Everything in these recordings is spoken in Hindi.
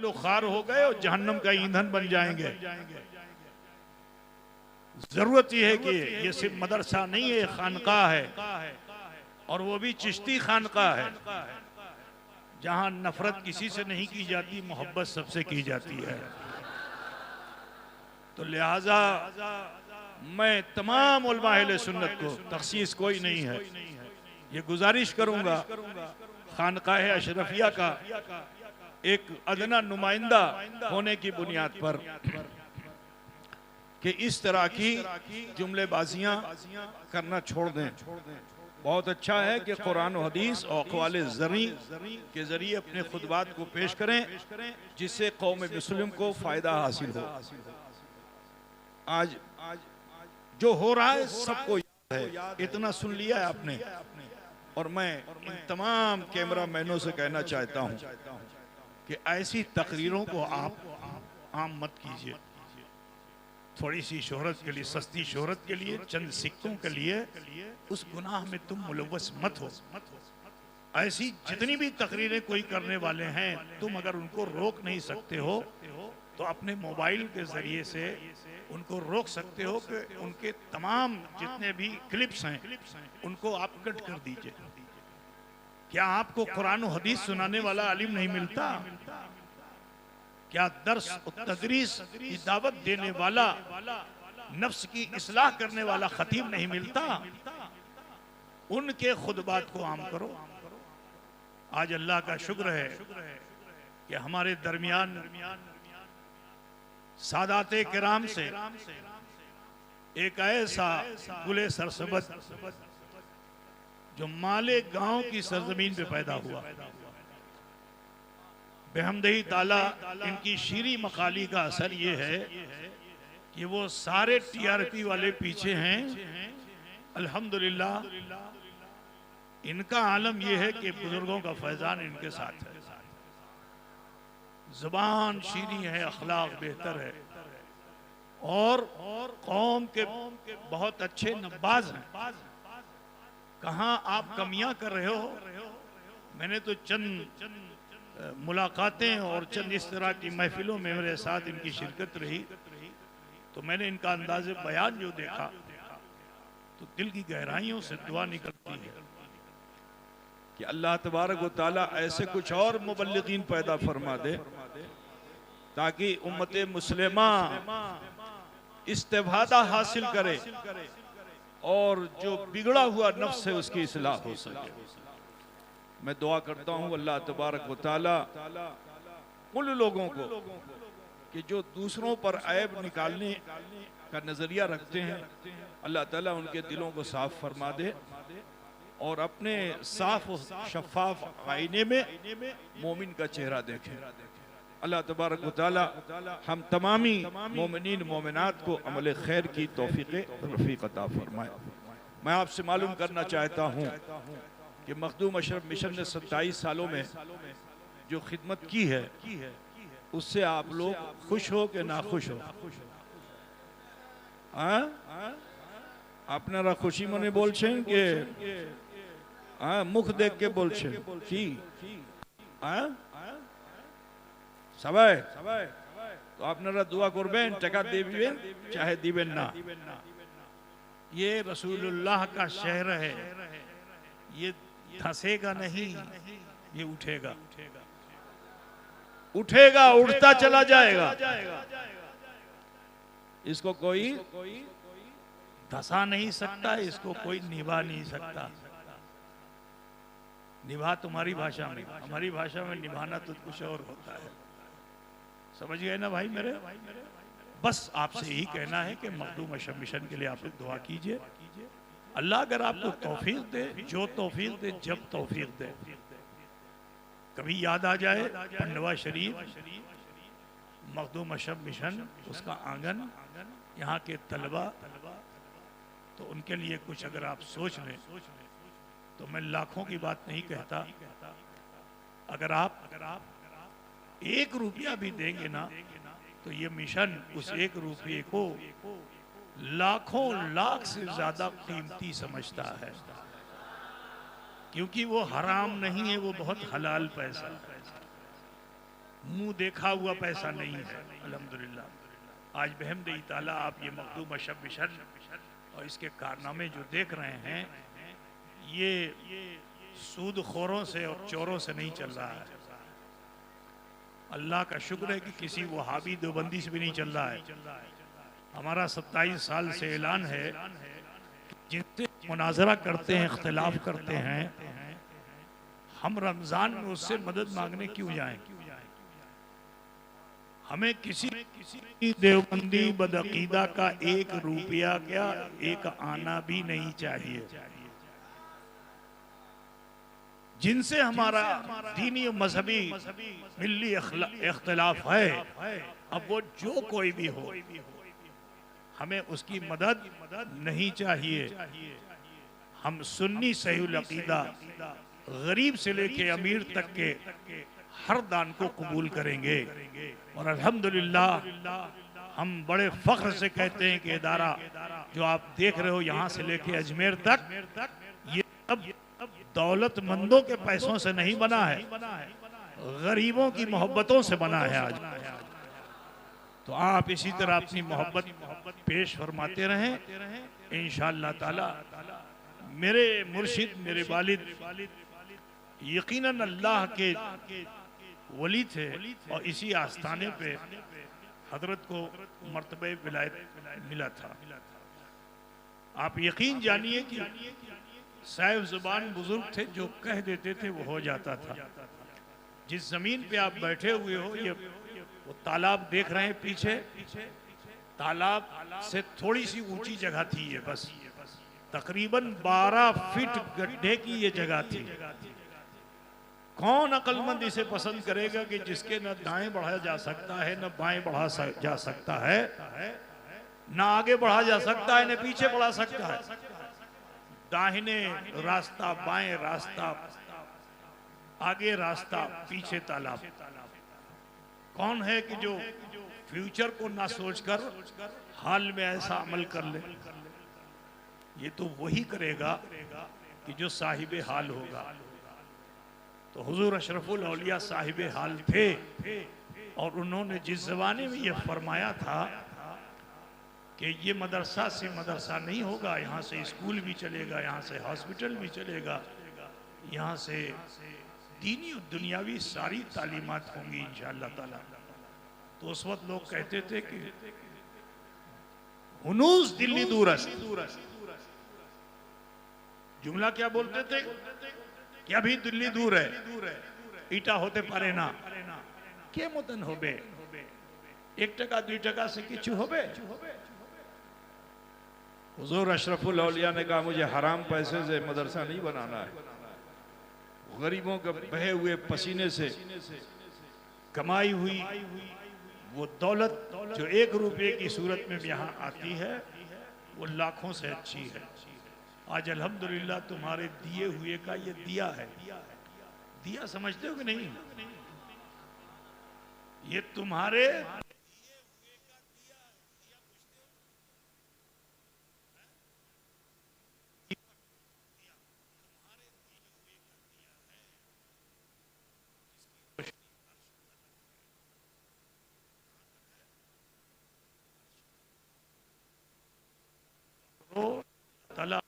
किलो खार हो गए और जहन्नम का ईंधन बन जाएंगे। जरूरत यह है कि ये सिर्फ मदरसा नहीं है, खानका है, और वो भी चिश्ती खानका है, जहां नफरत किसी से नहीं की जाती, मोहब्बत सबसे की जाती है। तो लिहाजा मैं तमाम उलमा अहले सुन्नत को, तखसीस कोई नहीं है, ये गुजारिश करूंगा खानकाह अशरफिया का एक अदना नुमाइंदा होने की बुनियाद पर कि इस तरह की जुमलेबाजियां करना छोड़ दें। बहुत अच्छा है कि कुरान और हदीस और अक़वाल ज़री के जरिए अपने खुतबात को पेश करें, जिससे कौम मुस्लिम को फायदा हासिल हो। आज जो हो रहा है सबको याद है, इतना सुन लिया है आपने। और मैं इन तमाम कैमरा मैनों से कहना चाहता हूं कि ऐसी तकरीरों को आप आम मत कीजिए। थोड़ी सी शोहरत के लिए, सस्ती शोहरत के लिए, चंद सिक्कों के लिए उस गुनाह में तुम मुलव्वस मत हो। ऐसी जितनी भी तकरीरें कोई करने वाले हैं, तुम अगर उनको रोक नहीं सकते हो तो अपने मोबाइल के जरिए से उनको रोक सकते हो कि उनके तमाम जितने भी क्लिप्स हैं उनको आप कट कर दीजिए। क्या आपको कुरान और हदीस सुनाने वाला आलिम नहीं मिलता? क्या दर्स और तदरीस की दावत देने वाला, नफ्स की इस्लाह करने वाला खतीब नहीं मिलता? उनके खुतबात को आम करो। आज अल्लाह का शुक्र है कि हमारे दरमियान सादाते किराम से एक ऐसा गुले सरसबत जो माले गांव की सरजमीन पे पैदा हुआ, बेहमदही ताला इनकी शीरी मकाली का असर ये है कि वो सारे टीआरपी वाले पीछे हैं। अल्हम्दुलिल्लाह इनका आलम यह है कि बुजुर्गों का फैजान इनके साथ है। जुबान शीरी है, अखलाक बेहतर है, और कौम के बहुत अच्छे नब्बाज हैं। कहाँ आप कमियां कर रहे हो? मैंने तो चंद मुलाकातें और चंद इस तरह की महफिलों में मेरे साथ इनकी शिरकत रही, तो मैंने इनका अंदाज़े बयान जो देखा तो दिल की गहराइयों से दुआ निकलती है कि अल्लाह तबारक व तआला ऐसे कुछ और मुबल्लिगीन पैदा फरमा दे ताकि उम्मत मुस्लिमा इस्तेफादा हासिल करे और जो बिगड़ा हुआ नफ्स है उसकी इस्लाह हो सके। मैं दुआ करता हूँ अल्लाह तबारक व तआला उन लोगों को कि जो दूसरों पर ऐब निकालने का नजरिया रखते हैं, अल्लाह ताला उनके दिलों को साफ फरमा दे और अपने साफ शफाफ आईने में मोमिन का चेहरा देखें। अल्लाह तबारक व तआला हम तमामी मोमिनीन मोमिनात को अमल खैर की तौफीक रफ़ीक अता फरमाए। मैं आपसे मालूम करना चाहता हूँ कि मखदूम अशरफ मिशन ने 27 सालों में जो खिदमत की है उससे आप लोग खुश हो कि ना खुश हो? আপনারা খুশি মনে বলছেন কে? মুখ দেখ কে বলছেন কি? সবাই তো আপনারা দোয়া করবেন, টাকা দিবেন চাहे দিবেন না। ये रसूलुल्लाह का शहर है, ये धंसेगा नहीं, ये उठेगा उठेगा, उठता चला जाएगा। इसको कोई धसा नहीं सकता, इसको कोई निभा नहीं सकता। निभा तुम्हारी भाषा में, हमारी भाषा में निभाना तो कुछ और होता है। समझ गए ना भाई मेरे? बस आपसे यही कहना है कि मखदूम अशरफ मिशन के लिए आप लोग दुआ कीजिए। अल्लाह अगर आपको तौफीक दे, जो तौफीक दे, जब तौफीक दे, कभी याद आ जाए पंडवा शरीफ, मखदूम अशरफ मिशन, उसका आंगन, यहाँ के तलबा, तो उनके लिए कुछ अगर आप सोच लें तो मैं लाखों की बात नहीं कहता, अगर आप 1 रुपया भी देंगे ना तो ये मिशन उस 1 रुपये को लाखों लाख से ज्यादा कीमती समझता है, क्योंकि वो हराम नहीं है, वो बहुत हलाल पैसा है। मुंह देखा हुआ पैसा नहीं है। अल्हम्दुलिल्लाह आज बहमद ताला आप ये मखदूम शब मिशन और इसके कारनामे जो देख रहे हैं, ये सूद खोरों से और चोरों से नहीं चल रहा है। अल्लाह का शुक्र है कि किसी वहाबी देवबंदी से भी नहीं चल रहा है। हमारा 27 साल से ऐलान है जिनसे मुनाजरा करते हैं, इख्तिलाफ करते हैं, हम रमजान में उससे मदद मांगने क्यों जाएं? हमें किसी देवबंदी बदअकीदा का 1 रुपया क्या 1 आना भी नहीं चाहिए। जिनसे हमारा दीनी और मजहबी मिल्ली इख्तिलाफ है, अब वो जो कोई भी हो, हमें उसकी मदद नहीं चाहिए। हम सुन्नी सहीहुल अकीदा गरीब से लेके अमीर तक के हर दान को कबूल करेंगे। और अल्हम्दुलिल्लाह हम बड़े फख्र से कहते हैं कि इदारा जो आप देख रहे हो यहाँ से लेके अजमेर तक, ये सब दौलतमंदों के पैसों से नहीं बना है, गरीबों की मोहब्बतों से बना है आज। तो आप इसी तरह अपनी मोहब्बत पेश फरमाते रहें इंशाअल्लाह ताला। मेरे मुर्शिद, मेरे वालिद यकीनन अल्लाह के वली थे और इसी आस्थाने पे हजरत को मर्तबे विलायत मिला था। आप यकीन जानिए कि साहिब जुबान बुजुर्ग थे, जो कह देते थे वो हो जाता था। जिस जमीन पे आप बैठे हुए हो, ये वो तालाब देख रहे हैं पीछे, तालाब से थोड़ी सी ऊंची जगह थी ये, बस तकरीबन 12 फीट गड्ढे की ये जगह थी। कौन अक्लमंद इसे पसंद करेगा कि जिसके न दाएं बढ़ा जा सकता है, न बाएं बढ़ा जा सकता है, न आगे बढ़ा जा सकता है, न पीछे बढ़ा सकता है। दाहिने रास्ता, बाएं रास्ता, आगे रास्ता, पीछे तालाब। कौन है कि जो फ्यूचर को ना सोचकर हाल में ऐसा अमल कर ले? ये तो वही करेगा कि जो साहिबे हाल होगा। तो हुजूर अशरफुल औलिया साहिबे हाल थे और उन्होंने जिस ज़माने में ये फरमाया था कि ये मदरसा से मदरसा नहीं होगा, यहाँ से स्कूल भी चलेगा, यहाँ से हॉस्पिटल भी चलेगा, यहाँ से दीनी और दुनियावी सारी तालीमात होंगी इंशाअल्लाह ताला। तो उस वक्त लोग कहते थे कि हुनूस दिल्ली दूरस्त। जुमला क्या बोलते थे कि अभी दिल्ली दूर है, ईटा होते पारे ना के मतन होबे, 1 टका 2 टका से किचु होबे। हुजूर अशरफुल औलिया ने कहा मुझे हराम पैसे से मदरसा नहीं बनाना है। गरीबों के बहे हुए पसीने से कमाई हुई वो दौलत जो 1 रुपये की सूरत में यहाँ आती है, वो लाखों से अच्छी है। आज अल्हम्दुलिल्लाह तुम्हारे दिए हुए का ये दिया है। दिया समझते हो कि नहीं? ये तुम्हारे तला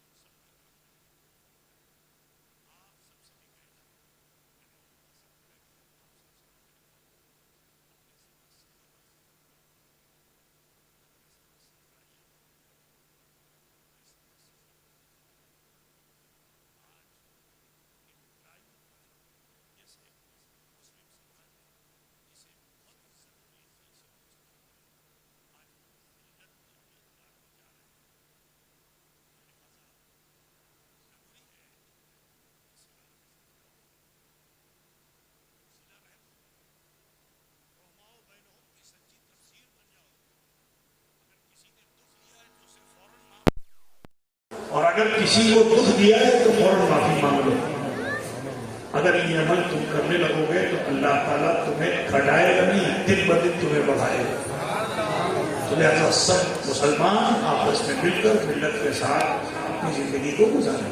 और अगर किसी को दुख दिया है तो फौरन माफी मांग लो। अगर ये अमल तुम करने लगोगे तो अल्लाह ताला तुम्हें घटाएगा नहीं, दिन ब दिन तुम्हें बढ़ाएगा। तो लिहाजा सब मुसलमान आपस में मिलकर मिल्लत के साथ अपनी जिंदगी को गुजारें।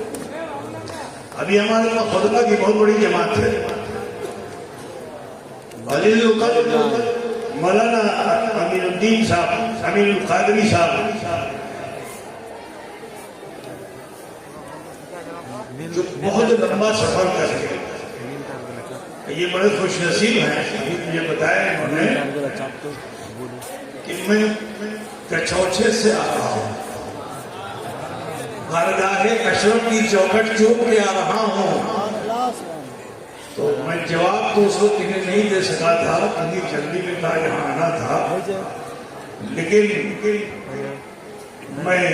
अभी हमारे पास खुतबा की बहुत बड़ी जमात है, मौलाना अमीरुद्दीन साहब, अमीरुल कादरी साहब, जो बहुत लंबा सफर करके, ये बड़े खुश नसीब हैं। अभी मुझे बताया इन्होंने कि मैं कचौचे से आ रहा हूँ, बारगाहे अशरफ की चौखट चूम के आ रहा हूँ। तो मैं जवाब तो उसको इन्हें नहीं दे सका था, क्योंकि जल्दी में था, यहाँ आना था। लेकिन मैं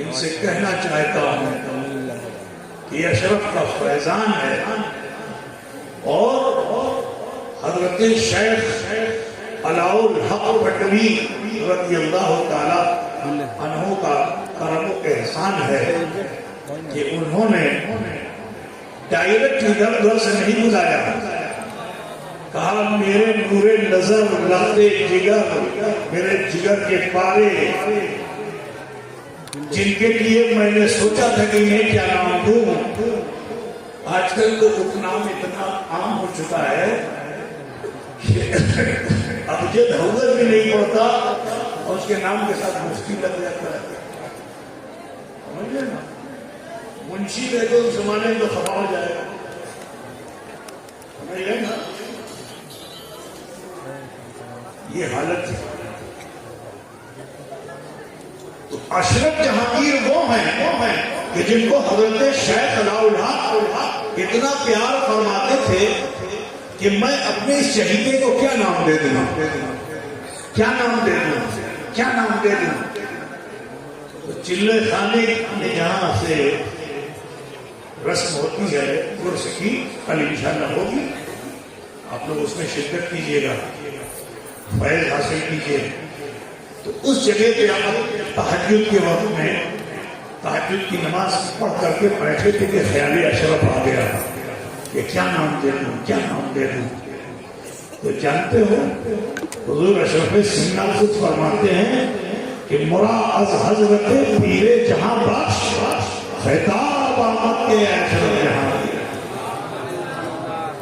इनसे कहना चाहता हूँ कि अशरफ का फैजान है और हजरत शेख अलाउल हक पटवी रज़ियल्लाहु ताला अन्हु का करम एहसान है कि उन्होंने डायरेक्ट इधर उधर से नहीं बुलाया, कहा मेरे नूरे नजर लफ्ते जिगर, मेरे जिगर के पारे, जिनके लिए मैंने सोचा था कि मैं क्या नाम दूं। आजकल तो उपनाम इतना आम हो चुका है अब जो धौगर भी नहीं पड़ता और उसके नाम के साथ मुश्किल लग जाता है, समझे ना। मुंशी दे दो उस जमाने में तो खफा हो जाएगा, समझिए ना। ये हालत है। तो अशरफ जहांगीर वो हैं कि जिनको हजरत शेख अलाउल हक इतना प्यार फरमाते थे कि मैं अपने इस शहीदे को क्या नाम दे दूं, क्या नाम दे दूं, क्या नाम दे दूं। तो चिल्ले खाने में जहां से रस्म होती है उर्स की, कल इंशाअल्लाह होगी, आप लोग उसमें शिरकत कीजिएगा, फैज हासिल कीजिए। तो उस जगह पे आप तहज्जुद के वक्त में तहज्जुद की नमाज पढ़ करके बैठे थे कि ख्याल अशरफ आ गया कि क्या नाम दे दूं, क्या नाम दे दूं। तो जानते हो हुजूर अशरफ सिन्ना खुद फरमाते हैं कि मुरा अज हजरत पीरे जहां बख्श खिताब आमद के अशरफ जहांगीर।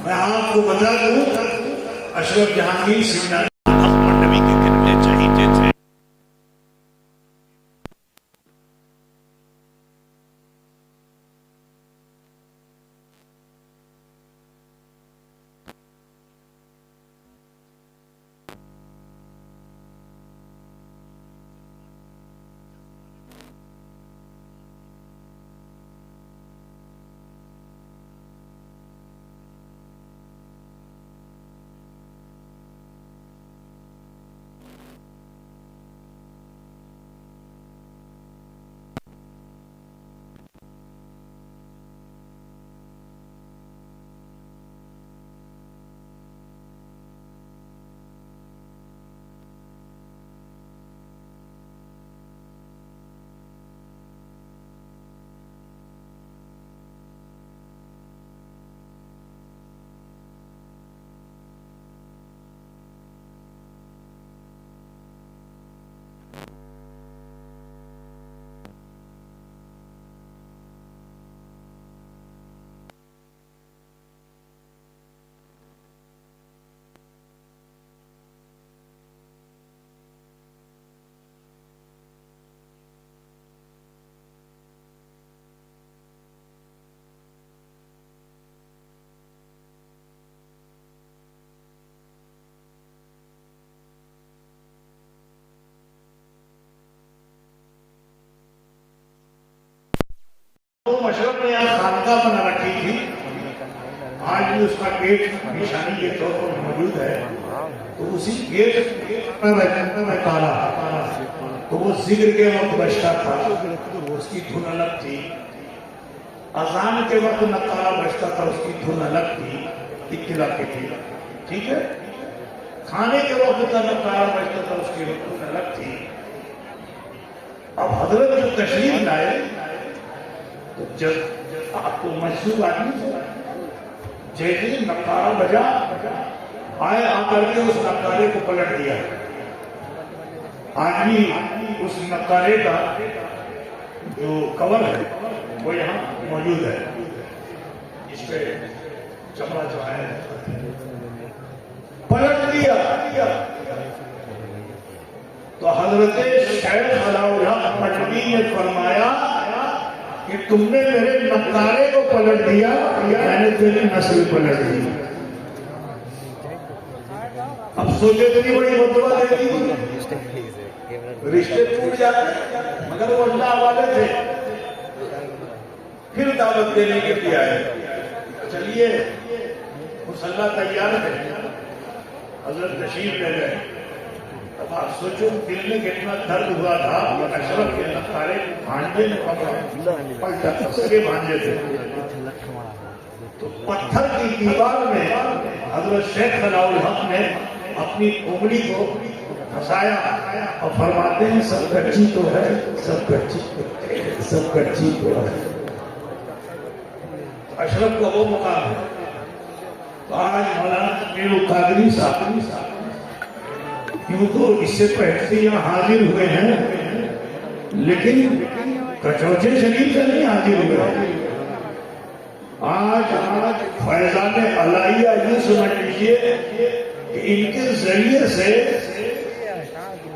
मैं आपको बता दूं अशरफ जहांगीर सिन्ना अशरफ ने यहाँ खानका बना रखी थी, आज भी उसका गेट निशानी के तौर पर मौजूद है। तो उसी गेट में ताला, तो वो जिक्र के वक्त बजता था, उसकी धुन अलग थी। अजान के वक्त नकारा बजता था, उसकी धुन अलग थी, इत्तिला की थी, ठीक है। खाने के वक्त का नकारा बजता था, उसकी धुन अलग थी। अब हजरत जो तशरीफ लाए तो जब आपको महसूस आदमी जैसे नकारा बजा आए, आकर के उस नकारे को पलट दिया। आदमी उस नकारे का जो कवर है वो यहाँ मौजूद है, इस पे चमड़ा जो है पलट दिया। तो हजरत शेख अलाउल हक मटवी ने फरमाया कि तुमने मेरे नकारे को पलट दिया, मैंने तेरी नस्ल पलट दी। अब सोचे इतनी बड़ी बदवा दे दी, रिश्ते टूट जाते, मगर वो अल्लाह वाले थे। फिर दावत देने के लिए आए, चलिए मुसल्ला तैयार है, हजरत तशरीफ ले गए। अब आप सोचो दिल में कितना दर्द हुआ था। अशरफ के नकारे भांजे ने पलटा, उसके भांजे थे। तो पत्थर की दीवार में हजरत शेख अलाउल हक ने अपनी उंगली को फंसाया और फरमाते हैं सब कच्ची तो है, सब कच्ची, सब कच्ची तो है। अशरफ का वो मुकाम है। तो आज मौलाना मीर कादरी साहब यूं तो इससे पहले यहाँ हाजिर हुए हैं, लेकिन कचौचे शरीफ से नहीं हाजिर हुए। आज फैजान अलाइया यूं समझ लीजिए कि इनके जरिए से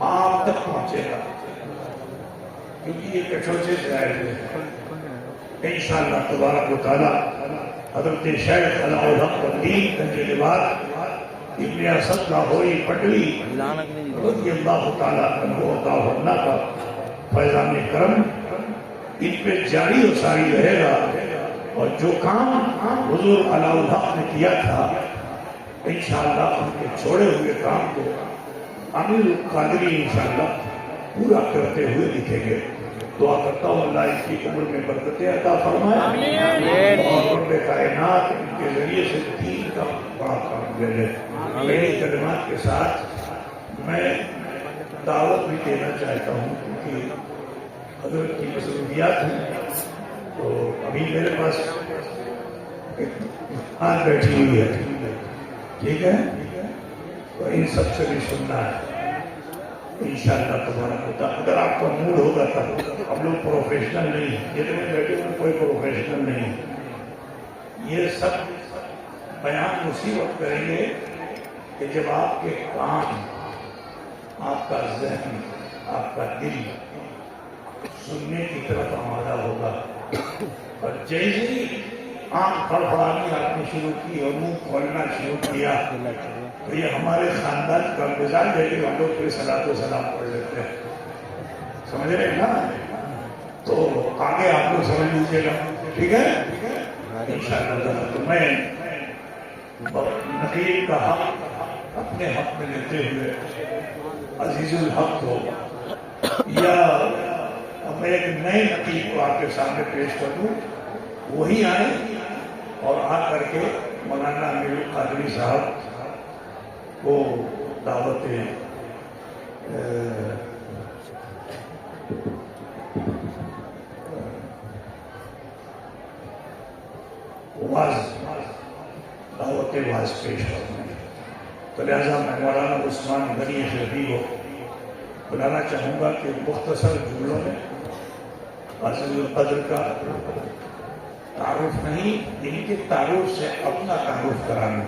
आप तक पहुंचेगा, क्योंकि ये कचौचे से आए हुए हैं। इंशाअल्लाह तबारक व तआला हज़रत शेख अलाउल हक दीन के बाद इब्ने असद लाहौरी पटली रज़ियल्लाहु तआला अन्हु का फैज़ान करम इन पे जारी और सारी रहेगा। और जो काम हुज़ूर अलाउल हक ने किया था, इंशाअल्लाह उनके छोड़े हुए काम को अमीर कादरी इंशाअल्लाह पूरा करते हुए दिखेंगे। दुआ करता हूँ अल्लाह इसकी उम्र में बरकतें अता फरमाए और रब्ब कायनात इनके जरिए से दीन का बड़ा काम दे दे। मेरी कदमात के साथ मैं दावत भी देना चाहता हूँ, क्योंकि हज़रत की मसरूफियात हैं। तो अभी मेरे पास आज बैठी हुई है, ठीक है, तो इन सबसे भी सुनना है इंशाअल्लाह तबारक व तआला। अगर आपका मूड होगा तब, हम लोग प्रोफेशनल नहीं है, जितने बैठे हुए कोई प्रोफेशनल नहीं है। ये सब बयान उसी वक्त करेंगे कि जब आपके कान, आपका ज़हन, आपका दिल सुनने की तरफ आमादा होगा। और जैसे ही आंख फड़फड़ानी आपने शुरू की और मुंह खोलना शुरू किया, तो ये हमारे खानदान का मिजाज है कि हम लोग फिर सलातो सलाम पढ़ लेते हैं, समझ रहे हैं ना। तो आगे आप लोग समझ लीजिएगा, ठीक है इंशाअल्लाह। तो मैं नकीब का हक अपने हक में लेते हुए अजीजुल हक को या मैं एक नए नकीब को आपके सामने पेश कर दूं, वही आए और आ करके मौलाना अमीर कादरी साहब को दावत वाज पेश करना। तो लिहाजा मैं मौलाना उस्मान गनी शफी को बुलाना चाहूँगा कि मुख्तसर जुमलों में अज़ीज़ुल क़द्र का तारुफ नहीं, इनके तारुफ से अपना तारुफ कराना।